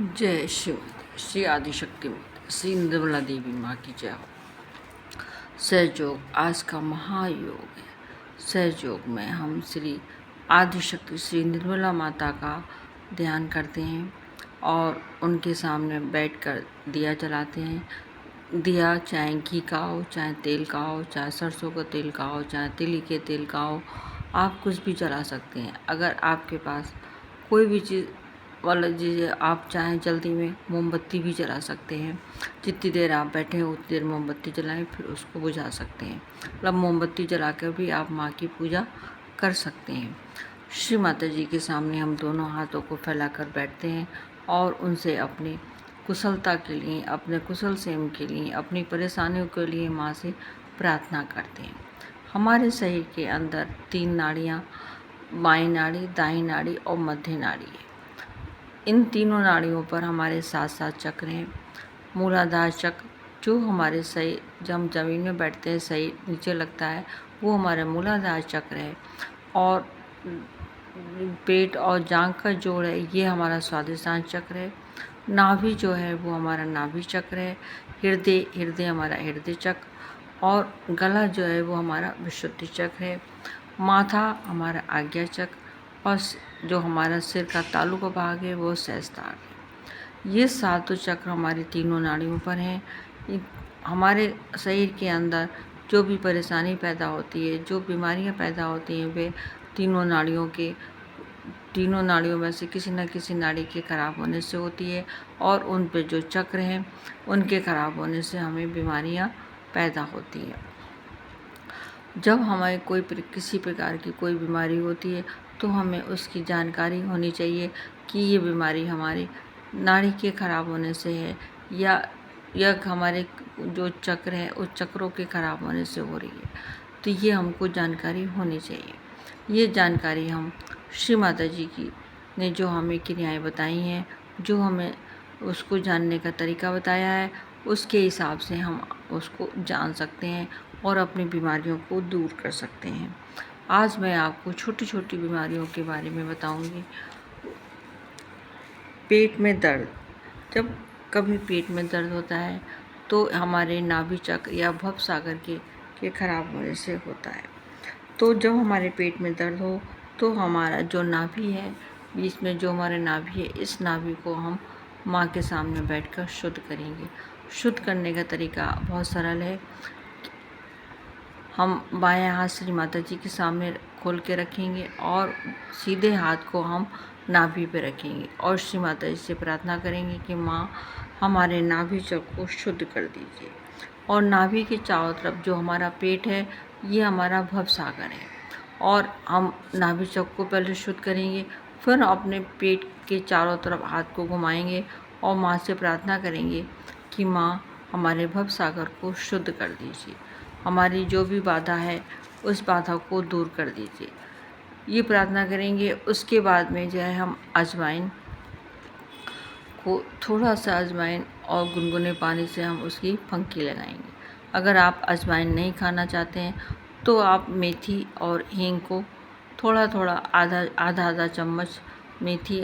जय शिव। श्री आदिशक्ति श्री निर्मला देवी माँ की जय हो। सहयोग आज का महायोग है। सहयोग में हम श्री आदिशक्ति श्री निर्मला माता का ध्यान करते हैं और उनके सामने बैठकर दिया जलाते हैं। दिया चाहे घी का हो, चाहे तेल का हो, चाहे सरसों का तेल का हो, चाहे तिली के तेल का हो, आप कुछ भी जला सकते हैं। अगर आपके पास कोई भी चीज़ वाला चीज़ आप चाहें जल्दी में मोमबत्ती भी जला सकते हैं। जितनी देर आप बैठे हैं उतनी देर मोमबत्ती जलाएं, फिर उसको बुझा सकते हैं। मतलब मोमबत्ती जला कर भी आप माँ की पूजा कर सकते हैं। श्री माता जी के सामने हम दोनों हाथों को फैलाकर बैठते हैं और उनसे अपनी कुशलता के लिए, अपने कुशल क्षेम के लिए, अपनी परेशानियों के लिए माँ से प्रार्थना करते हैं। हमारे शरीर के अंदर 3 नाड़ियाँ, बाईं नाड़ी, दाईं नाड़ी और मध्य नाड़ी है। इन तीनों नाड़ियों पर हमारे 7 चक्र हैं। मूलाधार चक्र जो हमारे सही, जब हम जमीन में बैठते हैं सही नीचे लगता है, वो हमारा मूलाधार चक्र है। और पेट और जांघ का जोड़ है, ये हमारा स्वादिष्टान चक्र है। नाभि जो है वो हमारा नाभि चक्र है। हृदय हमारा हृदय चक्र। और गला जो है वो हमारा विशुद्धि चक्र है। माथा हमारा आज्ञा चक्र। और जो हमारा सिर का तालु का भाग है वो सहस्त्रार है। ये 7 चक्र हमारी तीनों नाड़ियों पर हैं। हमारे शरीर के अंदर जो भी परेशानी पैदा होती है, जो बीमारियां पैदा होती हैं, वे तीनों नाड़ियों में से किसी न किसी नाड़ी के खराब होने से होती है। और उन पे जो चक्र हैं उनके खराब होने से हमें बीमारियां पैदा होती हैं। जब हमें किसी प्रकार की कोई बीमारी होती है तो हमें उसकी जानकारी होनी चाहिए कि ये बीमारी हमारी नाड़ी के खराब होने से है या हमारे जो चक्र हैं उस चक्रों के खराब होने से हो रही है। तो ये हमको जानकारी होनी चाहिए। ये जानकारी हम श्री माता जी की ने जो हमें क्रियाएं बताई हैं, जो हमें उसको जानने का तरीका बताया है, उसके हिसाब से हम उसको जान सकते हैं और अपनी बीमारियों को दूर कर सकते हैं। आज मैं आपको छोटी छोटी बीमारियों के बारे में बताऊंगी। पेट में दर्द। जब कभी पेट में दर्द होता है तो हमारे नाभि चक्र या भव सागर के खराब होने से होता है। तो जब हमारे पेट में दर्द हो तो हमारा जो नाभि है, बीच में जो हमारे नाभि है, इस नाभि को हम माँ के सामने बैठकर शुद्ध करेंगे। शुद्ध करने का तरीका बहुत सरल है। हम बायां हाथ श्री माता जी के सामने खोल के रखेंगे और सीधे हाथ को हम नाभि पे रखेंगे और श्री माता जी से प्रार्थना करेंगे कि माँ हमारे नाभि चक्र को शुद्ध कर दीजिए। और नाभि के चारों तरफ जो हमारा पेट है, ये हमारा भव सागर है। और हम नाभि चक्र को पहले शुद्ध करेंगे, फिर अपने पेट के चारों तरफ हाथ को घुमाएंगे और माँ से प्रार्थना करेंगे कि माँ हमारे भव सागर को शुद्ध कर दीजिए। हमारी जो भी बाधा है उस बाधा को दूर कर दीजिए। ये प्रार्थना करेंगे। उसके बाद में जो है हम अजवाइन को, थोड़ा सा अजवाइन और गुनगुने पानी से हम उसकी फंकी लगाएंगे। अगर आप अजवाइन नहीं खाना चाहते हैं तो आप मेथी और हींग को थोड़ा थोड़ा, आधा चम्मच मेथी,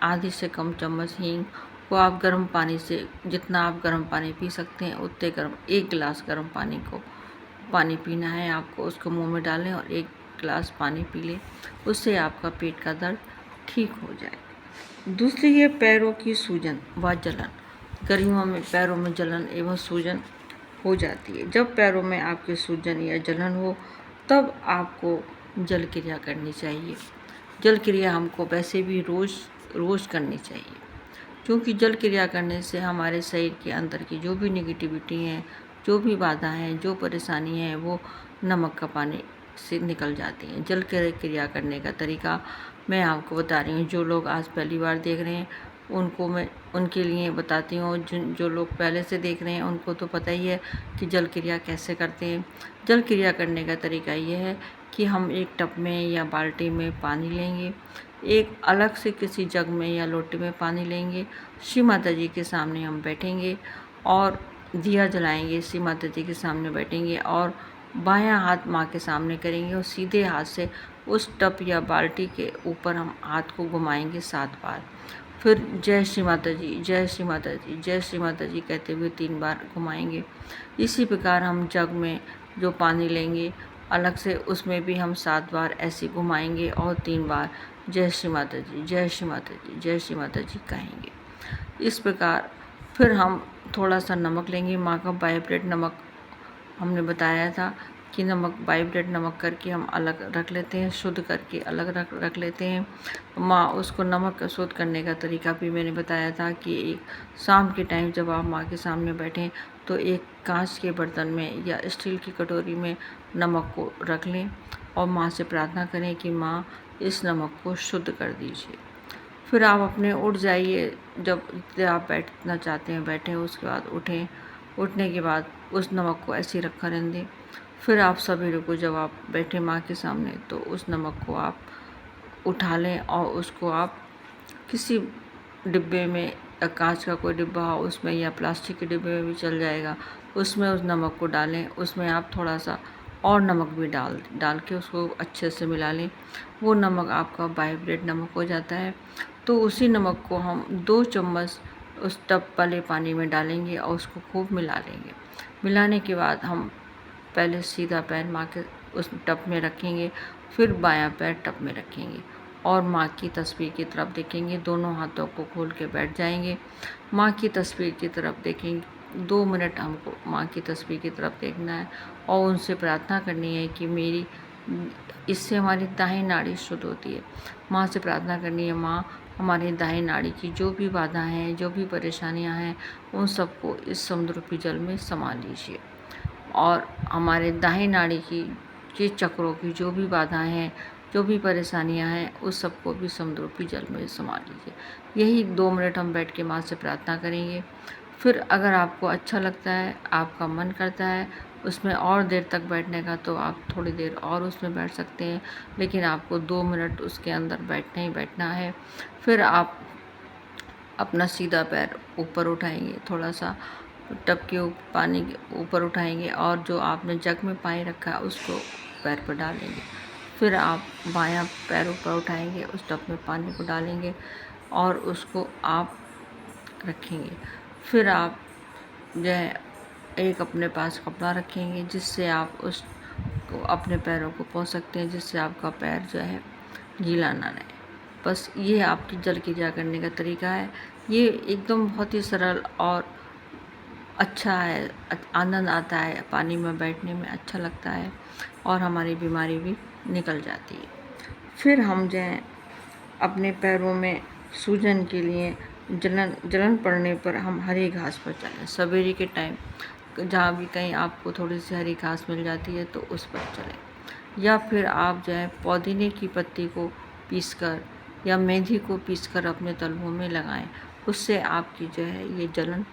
आधी से कम चम्मच हींग को आप गर्म पानी से, जितना आप गर्म पानी पी सकते हैं उतने गर्म, 1 गिलास गर्म पानी पीना है आपको। उसको मुंह में डालें और 1 गिलास पानी पी लें। उससे आपका पेट का दर्द ठीक हो जाए। दूसरी है पैरों की सूजन व जलन। गर्मियों में पैरों में जलन एवं सूजन हो जाती है। जब पैरों में आपके सूजन या जलन हो तब आपको जल क्रिया करनी चाहिए। जल क्रिया हमको वैसे भी रोज़ करनी चाहिए, क्योंकि जल क्रिया करने से हमारे शरीर के अंदर की जो भी निगेटिविटी है, जो भी बाधा है, जो परेशानी है, वो नमक का पानी से निकल जाती हैं। जल क्रिया करने का तरीका मैं आपको बता रही हूँ। जो लोग आज पहली बार देख रहे हैं उनको मैं उनके लिए बताती हूँ। जो लोग पहले से देख रहे हैं उनको तो पता ही है कि जल क्रिया कैसे करते हैं। जल क्रिया करने का तरीका ये है कि हम एक टब में या बाल्टी में पानी लेंगे, एक अलग से किसी जग में या लोटे में पानी लेंगे। श्री माता जी के सामने हम बैठेंगे और दिया जलाएंगे। श्री माता जी के सामने बैठेंगे और बायां हाथ माँ के सामने करेंगे और सीधे हाथ से उस टब या बाल्टी के ऊपर हम हाथ को घुमाएंगे 7 बार। फिर जय श्री माता जी, जय श्री माता जी, जय श्री माता जी कहते हुए 3 बार घुमाएंगे। इसी प्रकार हम जग में जो पानी लेंगे अलग से, उसमें भी हम 7 बार ऐसे घुमाएंगे और 3 बार जय श्री माता जी, जय श्री माता जी, जय श्री माता जी कहेंगे। इस प्रकार फिर हम थोड़ा सा नमक लेंगे। माँ का वाइब्रेट नमक हमने बताया था कि नमक वाइब्रेट नमक करके हम अलग रख लेते हैं, शुद्ध करके अलग रख लेते हैं। माँ उसको नमक शुद्ध करने का तरीका भी मैंने बताया था कि एक शाम के टाइम जब आप माँ के सामने बैठें तो एक कांच के बर्तन में या स्टील की कटोरी में नमक को रख लें और माँ से प्रार्थना करें कि माँ इस नमक को शुद्ध कर दीजिए। फिर आप अपने उठ जाइए, जब आप बैठना चाहते हैं बैठें, उसके बाद उठें। उठने के बाद उस नमक को ऐसे ही रखा रहने दें। फिर आप सवेरे को जब आप बैठे माँ के सामने तो उस नमक को आप उठा लें और उसको आप किसी डिब्बे में, या कांच का कोई डिब्बा हो उसमें या प्लास्टिक के डिब्बे में भी चल जाएगा, उसमें उस नमक को डालें। उसमें आप थोड़ा सा और नमक भी डाल के उसको अच्छे से मिला लें। वो नमक आपका वाइब्रेट नमक हो जाता है। तो उसी नमक को हम 2 चम्मच उस टब वाले पानी में डालेंगे और उसको खूब मिला लेंगे। मिलाने के बाद हम पहले सीधा पैर माँ के उस टब में रखेंगे, फिर बायां पैर टब में रखेंगे और माँ की तस्वीर की तरफ देखेंगे। दोनों हाथों को खोल के बैठ जाएंगे, माँ की तस्वीर की तरफ देखेंगे। 2 मिनट हमको माँ की तस्वीर की तरफ देखना है और उनसे प्रार्थना करनी है कि मेरी, इससे हमारी दाहिनी नाड़ी शुद्ध होती है। माँ से प्रार्थना करनी है, माँ हमारी दाहिनी नाड़ी की जो भी बाधाएं हैं, जो भी परेशानियां हैं, उन सबको इस समुद्र जल में समा लीजिए और हमारे दाहिनी नाड़ी की के चक्रों की जो भी बाधाएं हैं, जो भी परेशानियां हैं, उस सबको भी समुद्र जल में समा लीजिए। यही 2 मिनट हम बैठ के माँ से प्रार्थना करेंगे। फिर अगर आपको अच्छा लगता है, आपका मन करता है उसमें और देर तक बैठने का, तो आप थोड़ी देर और उसमें बैठ सकते हैं, लेकिन आपको 2 मिनट उसके अंदर बैठना ही बैठना है। फिर आप अपना सीधा पैर ऊपर उठाएंगे, थोड़ा सा टब के पानी के ऊपर उठाएंगे और जो आपने जग में पानी रखा है उसको पैर पर डालेंगे। फिर आप बायां पैर ऊपर उठाएंगे, उस टब में पानी को डालेंगे और उसको आप रखेंगे। फिर आप जो है एक अपने पास कपड़ा रखेंगे जिससे आप उस अपने पैरों को पोंछ सकते हैं, जिससे आपका पैर जो है गीला ना रहे। बस ये आपकी जल क्रिया करने का तरीका है। ये एकदम बहुत ही सरल और अच्छा है, आनंद आता है, पानी में बैठने में अच्छा लगता है और हमारी बीमारी भी निकल जाती है। फिर हम जो है अपने पैरों में सूजन के लिए जलन पड़ने पर हम हरी घास पर चलें। सवेरे के टाइम जहाँ भी कहीं आपको थोड़ी सी हरी घास मिल जाती है तो उस पर चलें, या फिर आप जो है पुदीने की पत्ती को पीसकर या मेथी को पीसकर अपने तलवों में लगाएं। उससे आपकी जो है ये जलन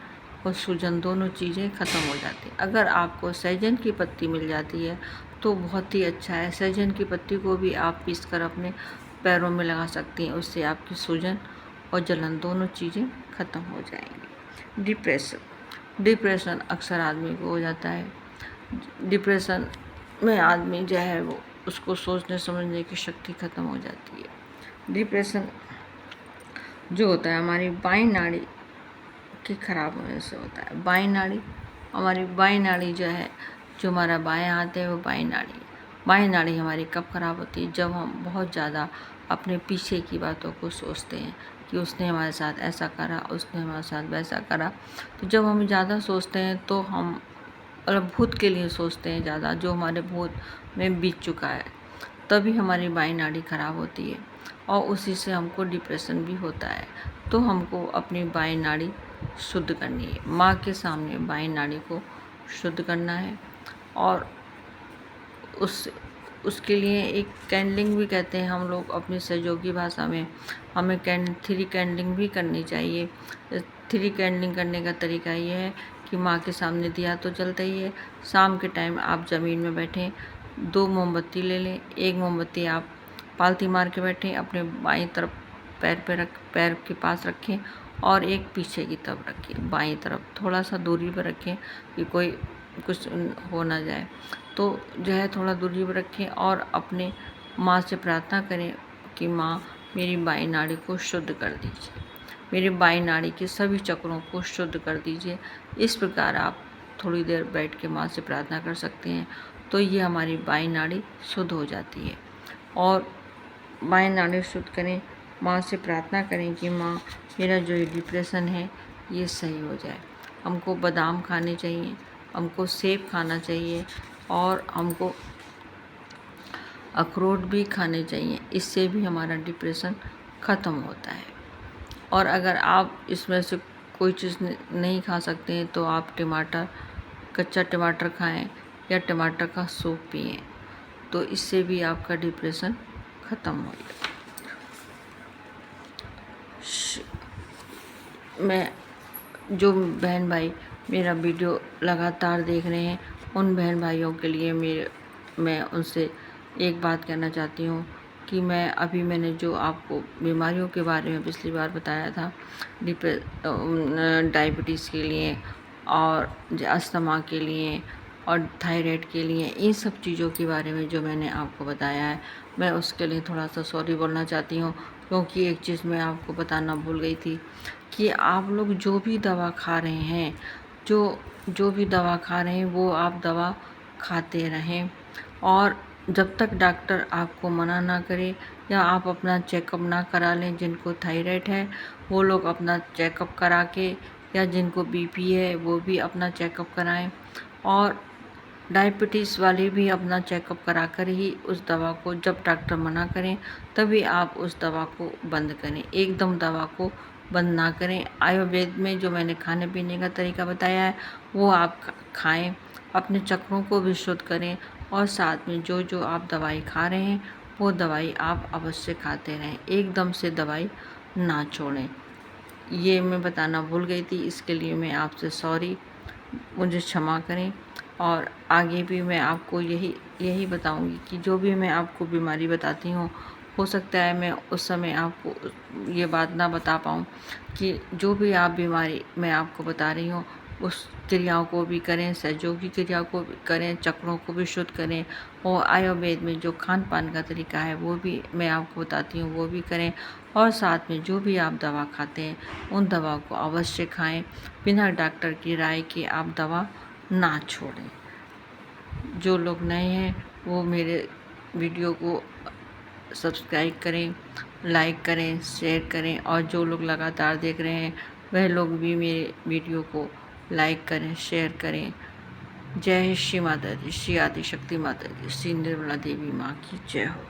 और सूजन दोनों चीज़ें ख़त्म हो जाती हैं। अगर आपको सहजन की पत्ती मिल जाती है तो बहुत ही अच्छा है। सहजन की पत्ती को भी आप पीसकर अपने पैरों में लगा सकती हैं, उससे आपकी सूजन और जलन दोनों चीज़ें ख़त्म हो जाएंगी। डिप्रेशन अक्सर आदमी को हो जाता है। डिप्रेशन में आदमी जो है वो उसको सोचने समझने की शक्ति ख़त्म हो जाती है। डिप्रेशन जो होता है हमारी बाईं नाड़ी के खराब होने से होता है। हमारी बाईं नाड़ी जो है, जो हमारा बायां हाथ है वो बाईं नाड़ी है। बाईं नाड़ी हमारी कब खराब होती है? जब हम बहुत ज़्यादा अपने पीछे की बातों को सोचते हैं कि उसने हमारे साथ ऐसा करा, उसने हमारे साथ वैसा करा। तो जब हम ज़्यादा सोचते हैं तो हम मतलब भूत के लिए सोचते हैं ज़्यादा, जो हमारे भूत में बीत चुका है, तभी हमारी बाईं नाड़ी खराब होती है और उसी से हमको डिप्रेशन भी होता है। तो हमको अपनी बाईं नाड़ी शुद्ध करनी है। माँ के सामने बाईं नाड़ी को शुद्ध करना है और उसके लिए एक कैंडलिंग भी कहते हैं हम लोग अपनी सहयोगी भाषा में। हमें 3 कैंडलिंग भी करनी चाहिए। 3 कैंडलिंग करने का तरीका ये है कि माँ के सामने दिया तो जलता ही है। शाम के टाइम आप ज़मीन में बैठें, 2 मोमबत्ती ले लें। 1 मोमबत्ती आप पालती मार के बैठें, अपने बाईं तरफ पैर के पास रखें और एक पीछे की तरफ रखें। बाईं तरफ थोड़ा सा दूरी पर रखें कि कोई कुछ हो ना जाए, तो जो है थोड़ा दूरी पर रखें और अपने माँ से प्रार्थना करें कि माँ मेरी बाईं नाड़ी को शुद्ध कर दीजिए। मेरे बाईं नाड़ी के सभी चक्रों को शुद्ध कर दीजिए। इस प्रकार आप थोड़ी देर बैठ के माँ से प्रार्थना कर सकते हैं, तो ये हमारी बाईं नाड़ी शुद्ध हो जाती है। और बाईं नाड़ी शुद्ध करें, माँ से प्रार्थना करें कि माँ मेरा जो ये डिप्रेशन है ये सही हो जाए। हमको बादाम खाने चाहिए, हमको सेब खाना चाहिए और हमको अखरोट भी खाने चाहिए। इससे भी हमारा डिप्रेशन ख़त्म होता है। और अगर आप इसमें से कोई चीज़ नहीं खा सकते हैं तो आप कच्चा टमाटर खाएं या टमाटर का सूप पिएं, तो इससे भी आपका डिप्रेशन ख़त्म हो जाए। मैं जो बहन भाई मेरा वीडियो लगातार देख रहे हैं, उन बहन भाइयों के लिए मैं उनसे एक बात कहना चाहती हूँ कि मैंने जो आपको बीमारियों के बारे में पिछली बार बताया था, डायबिटीज़ के लिए और अस्थमा के लिए और थायराइड के लिए, इन सब चीज़ों के बारे में जो मैंने आपको बताया है, मैं उसके लिए थोड़ा सा सॉरी बोलना चाहती हूँ, क्योंकि एक चीज़ मैं आपको बताना भूल गई थी कि आप लोग जो भी दवा खा रहे हैं, जो भी दवा खा रहे हैं वो आप दवा खाते रहें। और जब तक डॉक्टर आपको मना ना करे या आप अपना चेकअप ना करा लें, जिनको थायराइड है वो लोग अपना चेकअप करा के, या जिनको बीपी है वो भी अपना चेकअप कराएं, और डायबिटीज़ वाले भी अपना चेकअप करा कर ही उस दवा को, जब डॉक्टर मना करें तभी आप उस दवा को बंद करें। एकदम दवा को बंद ना करें। आयुर्वेद में जो मैंने खाने पीने का तरीका बताया है वो आप खाएं, अपने चक्रों को भी शुद्ध करें, और साथ में जो जो आप दवाई खा रहे हैं वो दवाई आप अवश्य खाते रहें, एकदम से दवाई ना छोड़ें। ये मैं बताना भूल गई थी, इसके लिए मैं आपसे सॉरी, मुझे क्षमा करें। और आगे भी मैं आपको यही बताऊंगी कि जो भी मैं आपको बीमारी बताती हूँ, हो सकता है मैं उस समय आपको ये बात ना बता पाऊँ कि जो भी आप बीमारी मैं आपको बता रही हूँ उस क्रियाओं को भी करें, सहयोगी क्रिया को भी करें, चक्रों को भी शुद्ध करें, और आयुर्वेद में जो खान पान का तरीका है वो भी मैं आपको बताती हूँ वो भी करें, और साथ में जो भी आप दवा खाते हैं उन दवाओं को अवश्य खाएं। बिना डॉक्टर की राय के आप दवा ना छोड़ें। जो लोग नए हैं वो मेरे वीडियो को सब्सक्राइब करें, लाइक करें, शेयर करें, और जो लोग लगातार देख रहे हैं वह लोग भी मेरे वीडियो को लाइक करें, शेयर करें। जय श्री माता दी, श्री आदि शक्ति माता दी, श्री निर्मला देवी माँ की जय हो।